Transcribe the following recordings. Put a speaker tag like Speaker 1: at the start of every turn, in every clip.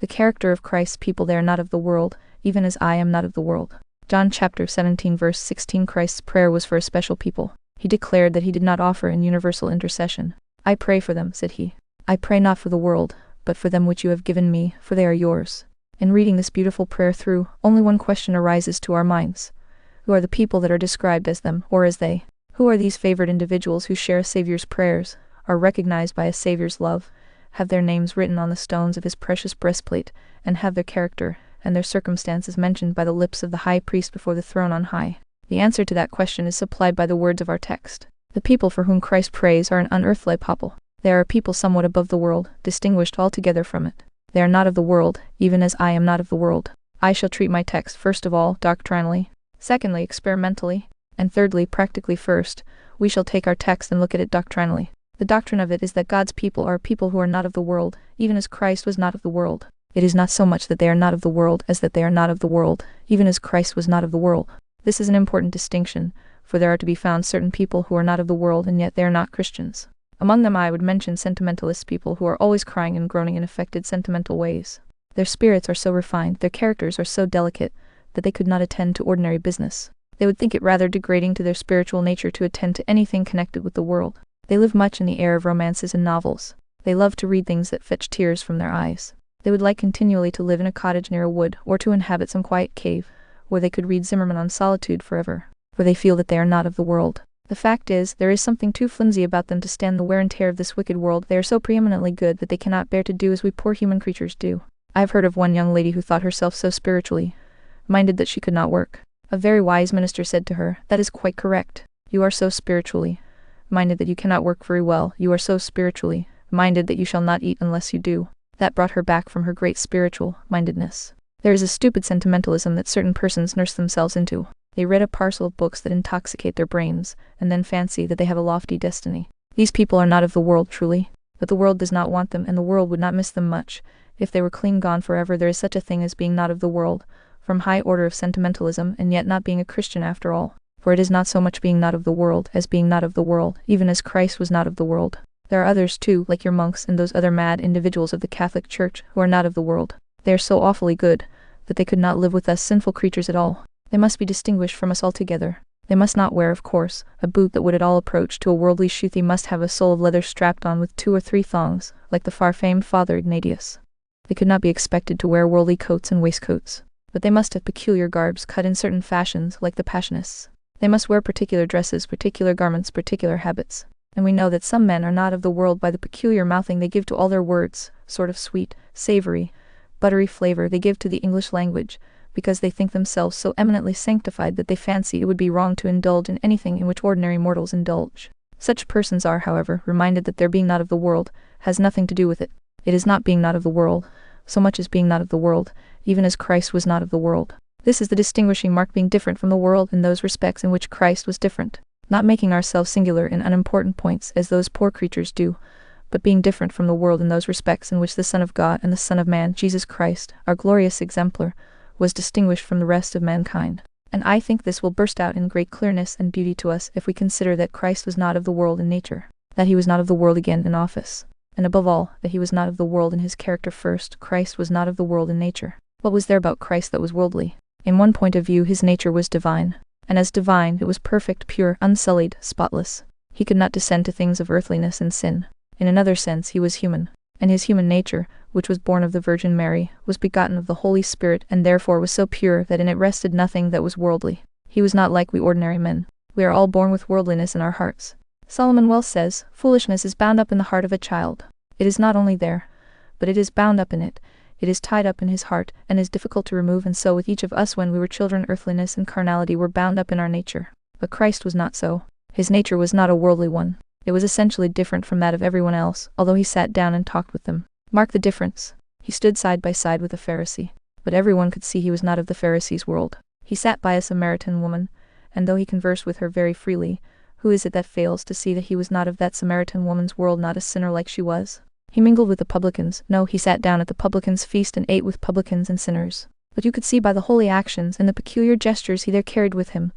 Speaker 1: The character of Christ's people, they are not of the world, even as I am not of the world. John chapter 17 verse 16. Christ's prayer was for a special people. He declared that he did not offer an universal intercession. I pray for them, said he. I pray not for the world, but for them which you have given me, for they are yours. In reading this beautiful prayer through, only one question arises to our minds. Who are the people that are described as them, or as they? Who are these favored individuals who share a Savior's prayers, are recognized by a Savior's love, have their names written on the stones of his precious breastplate, and have their character and their circumstances mentioned by the lips of the high priest before the throne on high? The answer to that question is supplied by the words of our text. The people for whom Christ prays are an unearthly people. They are a people somewhat above the world, distinguished altogether from it. They are not of the world, even as I am not of the world. I shall treat my text first of all doctrinally, secondly experimentally, and thirdly practically. First, we shall take our text and look at it doctrinally. The doctrine of it is that God's people are a people who are not of the world, even as Christ was not of the world. It is not so much that they are not of the world as that they are not of the world, even as Christ was not of the world. This is an important distinction, for there are to be found certain people who are not of the world and yet they are not Christians. Among them I would mention sentimentalist people who are always crying and groaning in affected sentimental ways. Their spirits are so refined, their characters are so delicate, that they could not attend to ordinary business. They would think it rather degrading to their spiritual nature to attend to anything connected with the world. They live much in the air of romances and novels. They love to read things that fetch tears from their eyes. They would like continually to live in a cottage near a wood, or to inhabit some quiet cave, where they could read Zimmerman on solitude forever, for they feel that they are not of the world. The fact is, there is something too flimsy about them to stand the wear and tear of this wicked world. They are so preeminently good that they cannot bear to do as we poor human creatures do. I have heard of one young lady who thought herself so spiritually minded that she could not work. A very wise minister said to her, "That is quite correct. You are so spiritually minded that you cannot work very well. You are so spiritually minded that you shall not eat unless you do." That brought her back from her great spiritual mindedness. There is a stupid sentimentalism that certain persons nurse themselves into. They read a parcel of books that intoxicate their brains, and then fancy that they have a lofty destiny. These people are not of the world truly, but the world does not want them, and the world would not miss them much if they were clean gone forever. There is such a thing as being not of the world, from high order of sentimentalism, and yet not being a Christian after all. For it is not so much being not of the world as being not of the world, even as Christ was not of the world. There are others too, like your monks and those other mad individuals of the Catholic Church, who are not of the world. They are so awfully good that they could not live with us sinful creatures at all. They must be distinguished from us altogether. They must not wear, of course, a boot that would at all approach to a worldly shoe. They must have a sole of leather strapped on with 2 or 3 thongs, like the far-famed Father Ignatius. They could not be expected to wear worldly coats and waistcoats, but they must have peculiar garbs cut in certain fashions, like the Passionists. They must wear particular dresses, particular garments, particular habits. And we know that some men are not of the world by the peculiar mouthing they give to all their words, sort of sweet, savory, buttery flavor they give to the English language, because they think themselves so eminently sanctified that they fancy it would be wrong to indulge in anything in which ordinary mortals indulge. Such persons are, however, reminded that their being not of the world has nothing to do with it. It is not being not of the world, so much as being not of the world, even as Christ was not of the world. This is the distinguishing mark, being different from the world in those respects in which Christ was different. Not making ourselves singular in unimportant points as those poor creatures do, but being different from the world in those respects in which the Son of God and the Son of Man, Jesus Christ, our glorious exemplar, was distinguished from the rest of mankind. And I think this will burst out in great clearness and beauty to us if we consider that Christ was not of the world in nature, that he was not of the world again in office, and above all, that he was not of the world in his character. First, Christ was not of the world in nature. What was there about Christ that was worldly? In one point of view, his nature was divine, and as divine, it was perfect, pure, unsullied, spotless. He could not descend to things of earthliness and sin. In another sense, he was human, and his human nature, which was born of the Virgin Mary, was begotten of the Holy Spirit, and therefore was so pure that in it rested nothing that was worldly. He was not like we ordinary men. We are all born with worldliness in our hearts. Solomon well says, "Foolishness is bound up in the heart of a child." It is not only there, but it is bound up in it. It is tied up in his heart, and is difficult to remove, and so with each of us when we were children, earthliness and carnality were bound up in our nature. But Christ was not so. His nature was not a worldly one. It was essentially different from that of everyone else, although he sat down and talked with them. Mark the difference. He stood side by side with a Pharisee, but everyone could see he was not of the Pharisee's world. He sat by a Samaritan woman, and though he conversed with her very freely, who is it that fails to see that he was not of that Samaritan woman's world, not a sinner like she was? He mingled with the publicans. No, he sat down at the publicans' feast and ate with publicans and sinners. But you could see by the holy actions and the peculiar gestures he there carried with him,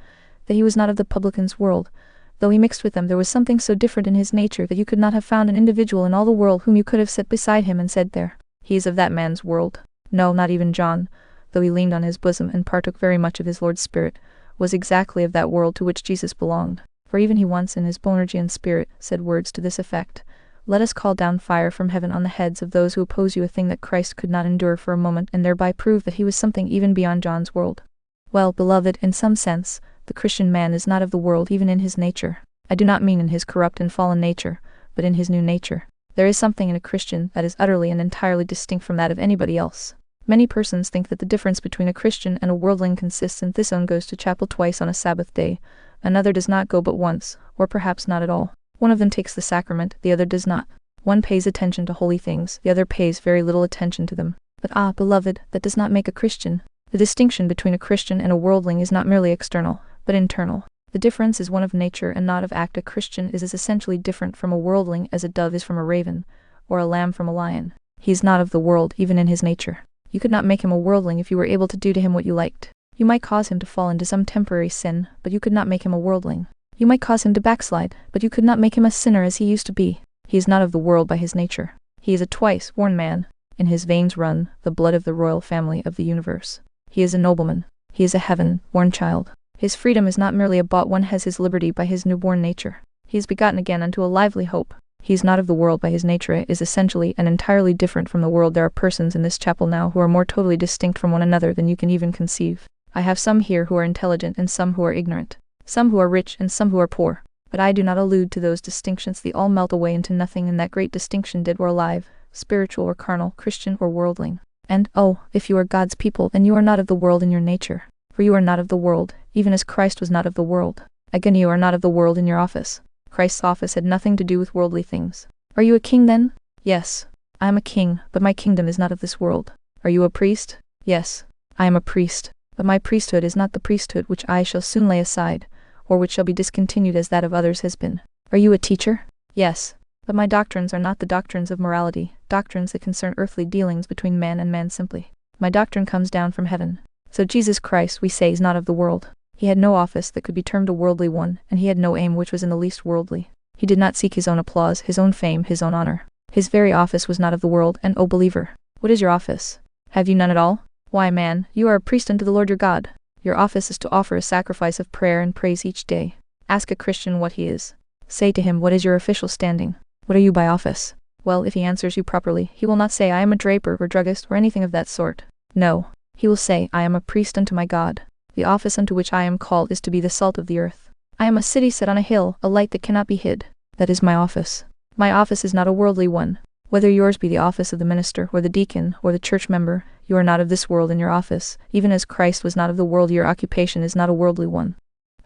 Speaker 1: that he was not of the publicans' world. Though he mixed with them, there was something so different in his nature that you could not have found an individual in all the world whom you could have set beside him and said, "There, he is of that man's world." No, not even John, though he leaned on his bosom and partook very much of his Lord's Spirit, was exactly of that world to which Jesus belonged. For even he once in his Boanergian spirit said words to this effect: "Let us call down fire from heaven on the heads of those who oppose you," a thing that Christ could not endure for a moment, and thereby prove that he was something even beyond John's world. Well, beloved, in some sense, the Christian man is not of the world even in his nature. I do not mean in his corrupt and fallen nature, but in his new nature. There is something in a Christian that is utterly and entirely distinct from that of anybody else. Many persons think that the difference between a Christian and a worldling consists in this: one goes to chapel twice on a Sabbath day, another does not go but once, or perhaps not at all. One of them takes the sacrament, the other does not. One pays attention to holy things, the other pays very little attention to them. But beloved, that does not make a Christian. The distinction between a Christian and a worldling is not merely external, but internal. The difference is one of nature and not of act. A Christian is as essentially different from a worldling as a dove is from a raven, or a lamb from a lion. He is not of the world even in his nature. You could not make him a worldling if you were able to do to him what you liked. You might cause him to fall into some temporary sin, but you could not make him a worldling. You might cause him to backslide, but you could not make him a sinner as he used to be. He is not of the world by his nature. He is a twice-born man. In his veins run the blood of the royal family of the universe. He is a nobleman. He is a heaven-born child. His freedom is not merely a bought one, has his liberty by his newborn nature. He is begotten again unto a lively hope. He is not of the world by his nature. It is essentially and entirely different from the world. There are persons in this chapel now who are more totally distinct from one another than you can even conceive. I have some here who are intelligent and some who are ignorant, some who are rich and some who are poor. But I do not allude to those distinctions. They all melt away into nothing in that great distinction, dead or alive, spiritual or carnal, Christian or worldling. And, if you are God's people, then you are not of the world in your nature. For you are not of the world, even as Christ was not of the world. Again, you are not of the world in your office. Christ's office had nothing to do with worldly things. Are you a king then? Yes. I am a king, but my kingdom is not of this world. Are you a priest? Yes. I am a priest, but my priesthood is not the priesthood which I shall soon lay aside, or which shall be discontinued as that of others has been. Are you a teacher? Yes. But my doctrines are not the doctrines of morality, doctrines that concern earthly dealings between man and man simply. My doctrine comes down from heaven. So Jesus Christ, we say, is not of the world. He had no office that could be termed a worldly one, and he had no aim which was in the least worldly. He did not seek his own applause, his own fame, his own honor. His very office was not of the world, and, O believer, what is your office? Have you none at all? Why, man, you are a priest unto the Lord your God. Your office is to offer a sacrifice of prayer and praise each day. Ask a Christian what he is. Say to him, what is your official standing? What are you by office? Well, if he answers you properly, he will not say, I am a draper or druggist or anything of that sort. No. He will say, I am a priest unto my God. The office unto which I am called is to be the salt of the earth. I am a city set on a hill, a light that cannot be hid. That is my office. My office is not a worldly one. Whether yours be the office of the minister, or the deacon, or the church member, you are not of this world in your office. Even as Christ was not of the world, your occupation is not a worldly one.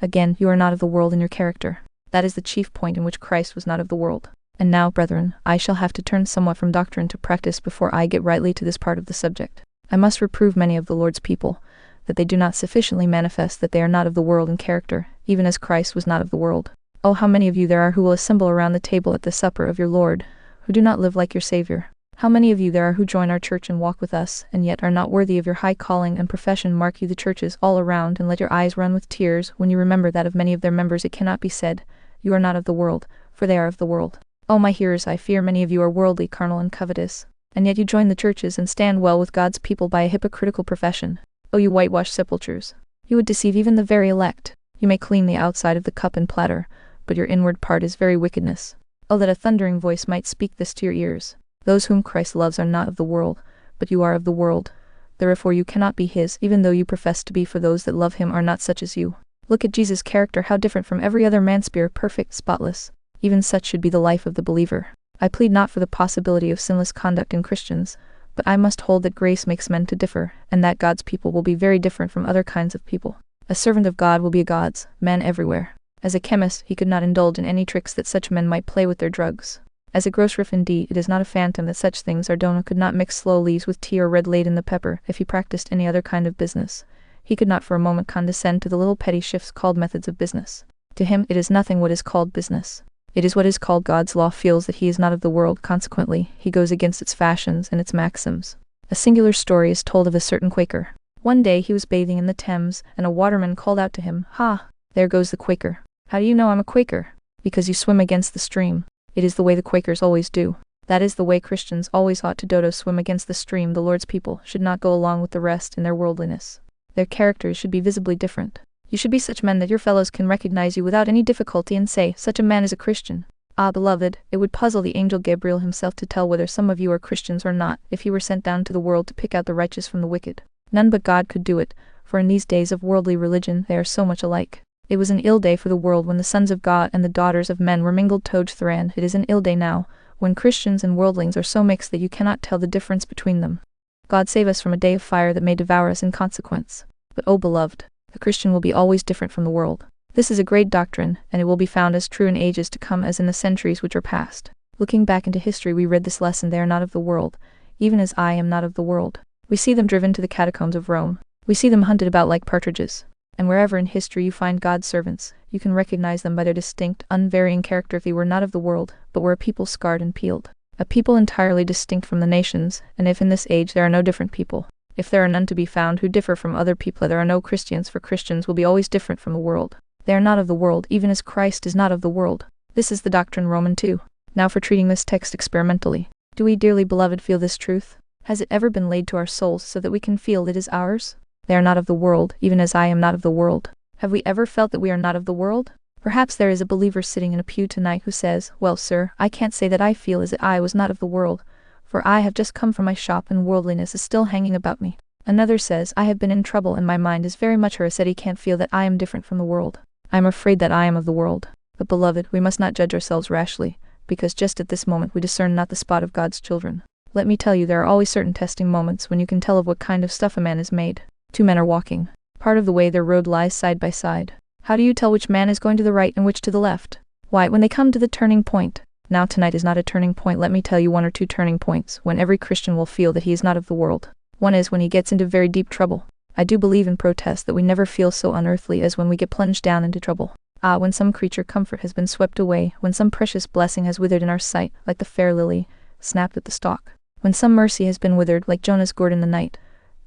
Speaker 1: Again, you are not of the world in your character. That is the chief point in which Christ was not of the world. And now, brethren, I shall have to turn somewhat from doctrine to practice before I get rightly to this part of the subject. I must reprove many of the Lord's people, that they do not sufficiently manifest that they are not of the world in character, even as Christ was not of the world. Oh, how many of you there are who will assemble around the table at the supper of your Lord, who do not live like your Savior? How many of you there are who join our church and walk with us, and yet are not worthy of your high calling and profession? Mark you the churches all around, and let your eyes run with tears when you remember that of many of their members it cannot be said, you are not of the world, for they are of the world. Oh, my hearers, I fear many of you are worldly, carnal, and covetous, and yet you join the churches and stand well with God's people by a hypocritical profession. Oh, you whitewashed sepulchres! You would deceive even the very elect. You may clean the outside of the cup and platter, but your inward part is very wickedness. Oh, that a thundering voice might speak this to your ears. Those whom Christ loves are not of the world, but you are of the world. Therefore you cannot be his, even though you profess to be, for those that love him are not such as you. Look at Jesus' character, how different from every other man's, pure, perfect, spotless. Even such should be the life of the believer. I plead not for the possibility of sinless conduct in Christians, but I must hold that grace makes men to differ, and that God's people will be very different from other kinds of people. A servant of God will be a God's man everywhere. As a chemist, he could not indulge in any tricks that such men might play with their drugs. As a grocer, indeed, it is not a phantom that such things are done. Could not mix sloe leaves with tea or red laid in the pepper. If he practiced any other kind of business, he could not for a moment condescend to the little petty shifts called methods of business. To him it is nothing what is called business. It is what is called God's law. Feels that he is not of the world, consequently, he goes against its fashions and its maxims. A singular story is told of a certain Quaker. One day he was bathing in the Thames, and a waterman called out to him, "Ha! There goes the Quaker." "How do you know I'm a Quaker?" "Because you swim against the stream. It is the way the Quakers always do." That is the way Christians always ought to do. To swim against the stream. The Lord's people should not go along with the rest in their worldliness. Their characters should be visibly different. You should be such men that your fellows can recognize you without any difficulty and say, such a man is a Christian. Ah, beloved, it would puzzle the angel Gabriel himself to tell whether some of you are Christians or not, if he were sent down to the world to pick out the righteous from the wicked. None but God could do it, for in these days of worldly religion they are so much alike. It was an ill day for the world when the sons of God and the daughters of men were mingled. Thran. It is an ill day now, when Christians and worldlings are so mixed that you cannot tell the difference between them. God save us from a day of fire that may devour us in consequence. But, O beloved, the Christian will be always different from the world. This is a great doctrine, and it will be found as true in ages to come as in the centuries which are past. Looking back into history, we read this lesson: they are not of the world, even as I am not of the world. We see them driven to the catacombs of Rome. We see them hunted about like partridges. And wherever in history you find God's servants, you can recognize them by their distinct, unvarying character. If they were not of the world, but were a people scarred and peeled, a people entirely distinct from the nations, and if in this age there are no different people, if there are none to be found who differ from other people, there are no Christians, for Christians will be always different from the world. They are not of the world, even as Christ is not of the world. This is the doctrine Roman 2. Now for treating this text experimentally. Do we, dearly beloved, feel this truth? Has it ever been laid to our souls so that we can feel it is ours? They are not of the world, even as I am not of the world. Have we ever felt that we are not of the world? Perhaps there is a believer sitting in a pew tonight who says, well, sir, I can't say that I feel as if I was not of the world, for I have just come from my shop and worldliness is still hanging about me. Another says, I have been in trouble and my mind is very much harassed. He can't feel that I am different from the world. I am afraid that I am of the world. But beloved, we must not judge ourselves rashly, because just at this moment we discern not the spot of God's children. Let me tell you, there are always certain testing moments when you can tell of what kind of stuff a man is made. Two men are walking. Part of the way their road lies side by side. How do you tell which man is going to the right and which to the left? Why, when they come to the turning point. Now tonight is not a turning point. Let me tell you one or two turning points when every Christian will feel that he is not of the world. One is when he gets into very deep trouble. I do believe and protest that we never feel so unearthly as when we get plunged down into trouble. Ah, when some creature comfort has been swept away, when some precious blessing has withered in our sight, like the fair lily, snapped at the stalk. When some mercy has been withered, like Jonah's gourd in the night.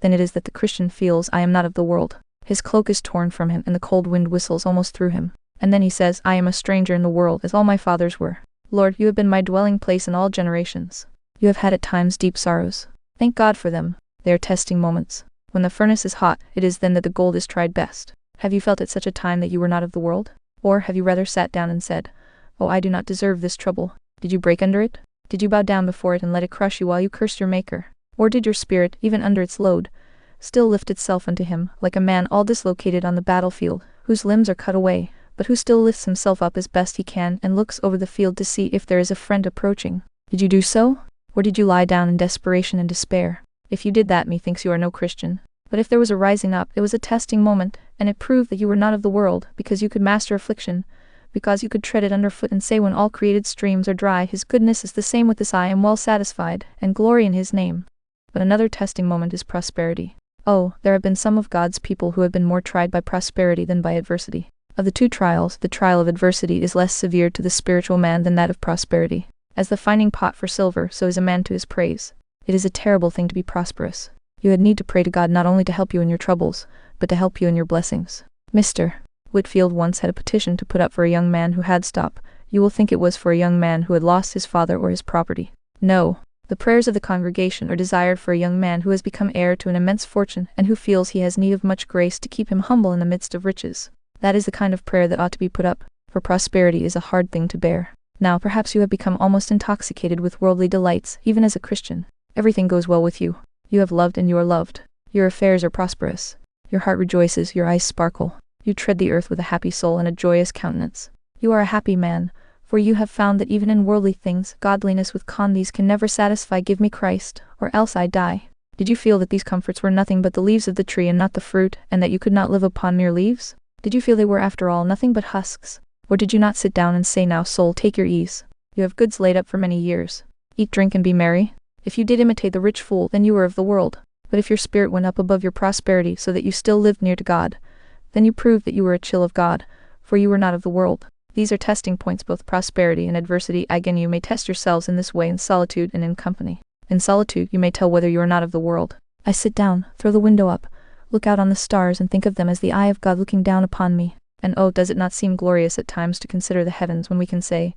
Speaker 1: Then it is that the Christian feels, I am not of the world. His cloak is torn from him, and the cold wind whistles almost through him. And then he says, I am a stranger in the world, as all my fathers were. Lord, you have been my dwelling place in all generations. You have had at times deep sorrows. Thank God for them. They are testing moments. When the furnace is hot, it is then that the gold is tried best. Have you felt at such a time that you were not of the world? Or have you rather sat down and said, oh, I do not deserve this trouble? Did you break under it? Did you bow down before it and let it crush you while you cursed your Maker? Or did your spirit, even under its load, still lift itself unto him, like a man all dislocated on the battlefield, whose limbs are cut away, but who still lifts himself up as best he can and looks over the field to see if there is a friend approaching? Did you do so? Or did you lie down in desperation and despair? If you did that, methinks you are no Christian. But if there was a rising up, it was a testing moment, and it proved that you were not of the world, because you could master affliction, because you could tread it underfoot and say when all created streams are dry, his goodness is the same with this, I am well satisfied, and glory in his name. But another testing moment is prosperity. Oh, there have been some of God's people who have been more tried by prosperity than by adversity. Of the two trials, the trial of adversity is less severe to the spiritual man than that of prosperity. As the finding pot for silver, so is a man to his praise. It is a terrible thing to be prosperous. You had need to pray to God not only to help you in your troubles, but to help you in your blessings. Mr. Whitfield once had a petition to put up for a young man who had stop. You will think it was for a young man who had lost his father or his property. No. The prayers of the congregation are desired for a young man who has become heir to an immense fortune and who feels he has need of much grace to keep him humble in the midst of riches. That is the kind of prayer that ought to be put up, for prosperity is a hard thing to bear. Now perhaps you have become almost intoxicated with worldly delights, even as a Christian. Everything goes well with you. You have loved and you are loved. Your affairs are prosperous. Your heart rejoices, your eyes sparkle. You tread the earth with a happy soul and a joyous countenance. You are a happy man, for you have found that even in worldly things, godliness with these can never satisfy. Give me Christ, or else I die. Did you feel that these comforts were nothing but the leaves of the tree and not the fruit, and that you could not live upon mere leaves? Did you feel they were after all nothing but husks? Or did you not sit down and say, now soul, take your ease. You have goods laid up for many years. Eat, drink, and be merry. If you did imitate the rich fool, then you were of the world. But if your spirit went up above your prosperity so that you still lived near to God, then you proved that you were a child of God, for you were not of the world. These are testing points, both prosperity and adversity. Again, you may test yourselves in this way in solitude and in company. In solitude, you may tell whether you are not of the world. I sit down, throw the window up, look out on the stars and think of them as the eye of God looking down upon me. And oh, does it not seem glorious at times to consider the heavens when we can say,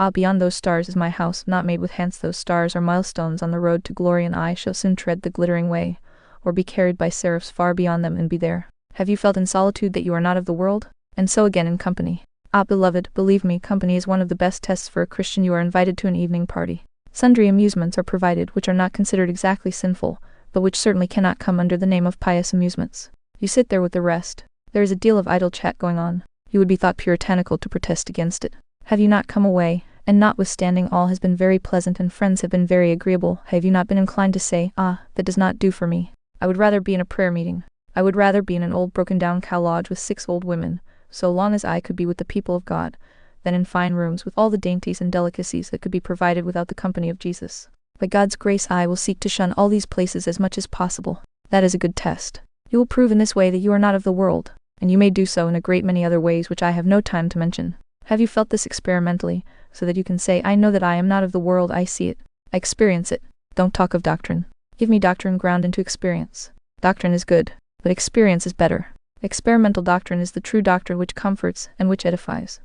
Speaker 1: Ah, beyond those stars is my house, not made with hands. Those stars are milestones on the road to glory, and I shall soon tread the glittering way, or be carried by seraphs far beyond them and be there. Have you felt in solitude that you are not of the world? And so again in company. Ah, beloved, believe me, company is one of the best tests for a Christian. You are invited to an evening party. Sundry amusements are provided which are not considered exactly sinful, but which certainly cannot come under the name of pious amusements. You sit there with the rest. There is a deal of idle chat going on. You would be thought puritanical to protest against it. Have you not come away, and notwithstanding all has been very pleasant and friends have been very agreeable, have you not been inclined to say, ah, that does not do for me. I would rather be in a prayer meeting. I would rather be in an old broken-down cow lodge with 6 old women, so long as I could be with the people of God, than in fine rooms with all the dainties and delicacies that could be provided without the company of Jesus. By God's grace I will seek to shun all these places as much as possible. That is a good test. You will prove in this way that you are not of the world, and you may do so in a great many other ways which I have no time to mention. Have you felt this experimentally, so that you can say, I know that I am not of the world, I see it, I experience it. Don't talk of doctrine. Give me doctrine ground into experience. Doctrine is good, but experience is better. Experimental doctrine is the true doctrine which comforts and which edifies.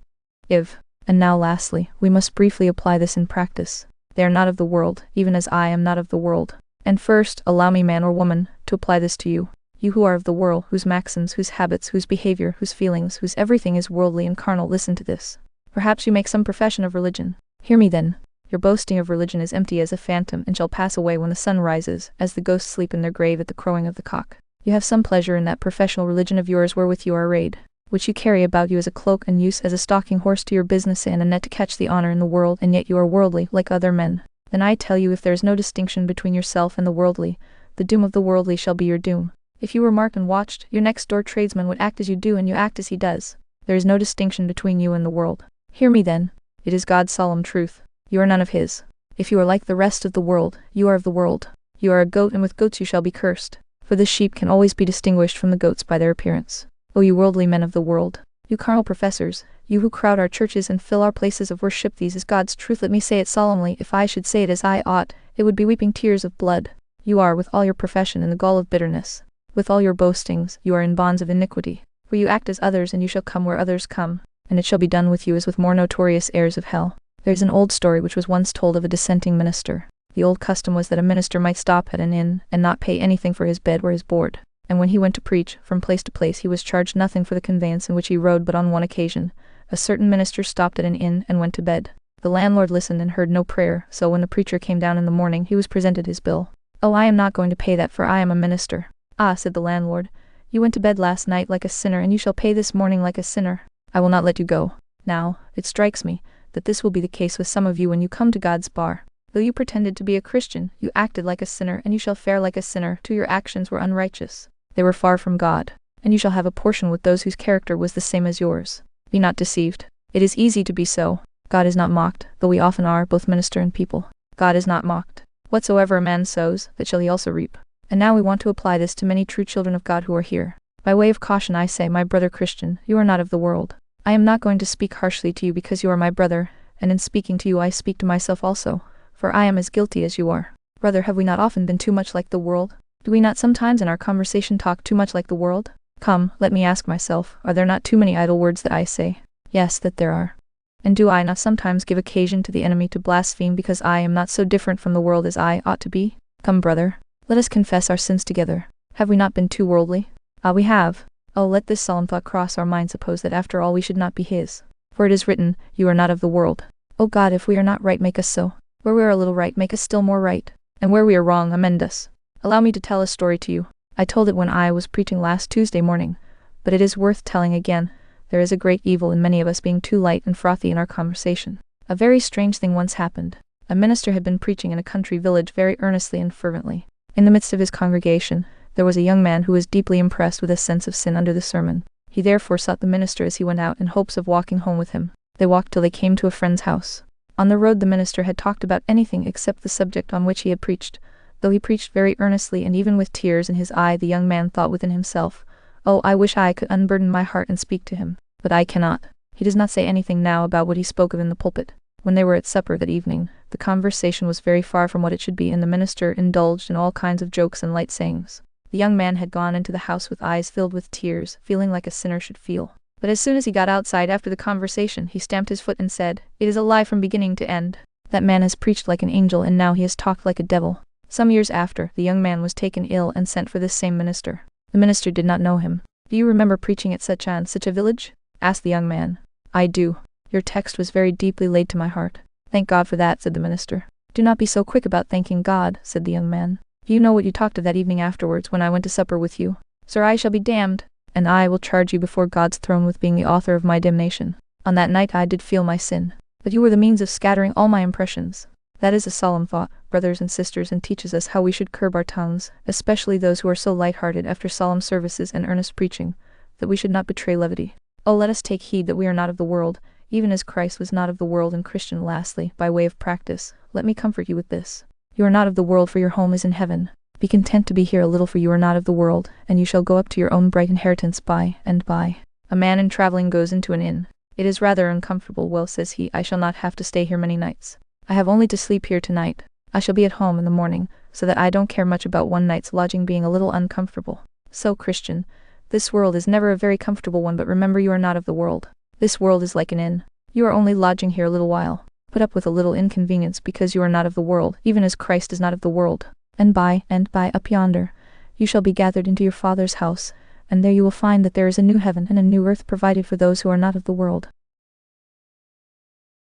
Speaker 1: And now lastly, we must briefly apply this in practice. They are not of the world, even as I am not of the world. And first, allow me, man or woman, to apply this to you. You who are of the world, whose maxims, whose habits, whose behavior, whose feelings, whose everything is worldly and carnal, listen to this. Perhaps you make some profession of religion. Hear me then. Your boasting of religion is empty as a phantom and shall pass away when the sun rises, as the ghosts sleep in their grave at the crowing of the cock. You have some pleasure in that professional religion of yours wherewith you are arrayed, which you carry about you as a cloak and use as a stalking horse to your business and a net to catch the honor in the world, and yet you are worldly, like other men. Then I tell you, if there is no distinction between yourself and the worldly, the doom of the worldly shall be your doom. If you were marked and watched, your next-door tradesman would act as you do and you act as he does. There is no distinction between you and the world. Hear me then. It is God's solemn truth. You are none of his. If you are like the rest of the world, you are of the world. You are a goat, and with goats you shall be cursed. For the sheep can always be distinguished from the goats by their appearance. O you worldly men of the world, you carnal professors, you who crowd our churches and fill our places of worship, these is God's truth. Let me say it solemnly. If I should say it as I ought, it would be weeping tears of blood. You are, with all your profession, in the gall of bitterness. With all your boastings, you are in bonds of iniquity. For you act as others, and you shall come where others come, and it shall be done with you as with more notorious heirs of hell. There is an old story which was once told of a dissenting minister. The old custom was that a minister might stop at an inn, and not pay anything for his bed or his board. And when he went to preach, from place to place, he was charged nothing for the conveyance in which he rode. But on one occasion, a certain minister stopped at an inn and went to bed. The landlord listened and heard no prayer, so when the preacher came down in the morning, he was presented his bill. Oh, I am not going to pay that, for I am a minister. Ah, said the landlord, you went to bed last night like a sinner, and you shall pay this morning like a sinner. I will not let you go. Now, it strikes me that this will be the case with some of you when you come to God's bar. Though you pretended to be a Christian, you acted like a sinner, and you shall fare like a sinner, too. Your actions were unrighteous. They were far from God, and you shall have a portion with those whose character was the same as yours. Be not deceived. It is easy to be so. God is not mocked, though we often are, both minister and people. God is not mocked. Whatsoever a man sows, that shall he also reap. And now we want to apply this to many true children of God who are here. By way of caution I say, my brother Christian, you are not of the world. I am not going to speak harshly to you because you are my brother, and in speaking to you I speak to myself also, for I am as guilty as you are. Brother, have we not often been too much like the world? Do we not sometimes in our conversation talk too much like the world? Come, let me ask myself, are there not too many idle words that I say? Yes, that there are. And do I not sometimes give occasion to the enemy to blaspheme because I am not so different from the world as I ought to be? Come, brother, let us confess our sins together. Have we not been too worldly? Ah, we have. Oh, let this solemn thought cross our mind. Suppose that after all we should not be his. For it is written, you are not of the world. O God, if we are not right, make us so. Where we are a little right, make us still more right. And where we are wrong, amend us. Allow me to tell a story to you. I told it when I was preaching last Tuesday morning, but it is worth telling again. There is a great evil in many of us being too light and frothy in our conversation. A very strange thing once happened. A minister had been preaching in a country village very earnestly and fervently. In the midst of his congregation, there was a young man who was deeply impressed with a sense of sin under the sermon. He therefore sought the minister as he went out in hopes of walking home with him. They walked till they came to a friend's house. On the road the minister had talked about anything except the subject on which he had preached. Though he preached very earnestly and even with tears in his eye, the young man thought within himself, "Oh, I wish I could unburden my heart and speak to him. But I cannot." He does not say anything now about what he spoke of in the pulpit. When they were at supper that evening, the conversation was very far from what it should be, and the minister indulged in all kinds of jokes and light sayings. The young man had gone into the house with eyes filled with tears, feeling like a sinner should feel. But as soon as he got outside after the conversation, he stamped his foot and said, "It is a lie from beginning to end. That man has preached like an angel and now he has talked like a devil." Some years after, the young man was taken ill and sent for this same minister. The minister did not know him. "Do you remember preaching at such and such a village?" asked the young man. "I do. Your text was very deeply laid to my heart." "Thank God for that," said the minister. "Do not be so quick about thanking God," said the young man. "Do you know what you talked of that evening afterwards when I went to supper with you?" "Sir, I shall be damned, and I will charge you before God's throne with being the author of my damnation. On that night I did feel my sin, but you were the means of scattering all my impressions." That is a solemn thought, brothers and sisters, and teaches us how we should curb our tongues, especially those who are so light-hearted after solemn services and earnest preaching, that we should not betray levity. Oh, let us take heed that we are not of the world, even as Christ was not of the world. And Christian, lastly, by way of practice, let me comfort you with this. You are not of the world, for your home is in heaven. Be content to be here a little, for you are not of the world, and you shall go up to your own bright inheritance by and by. A man in traveling goes into an inn. "It is rather uncomfortable. Well," says he, "I shall not have to stay here many nights. I have only to sleep here tonight. I shall be at home in the morning, so that I don't care much about one night's lodging being a little uncomfortable." So, Christian, this world is never a very comfortable one, but remember you are not of the world. This world is like an inn. You are only lodging here a little while. Put up with a little inconvenience because you are not of the world, even as Christ is not of the world. And by up yonder, you shall be gathered into your Father's house, and there you will find that there is a new heaven and a new earth provided for those who are not of the world.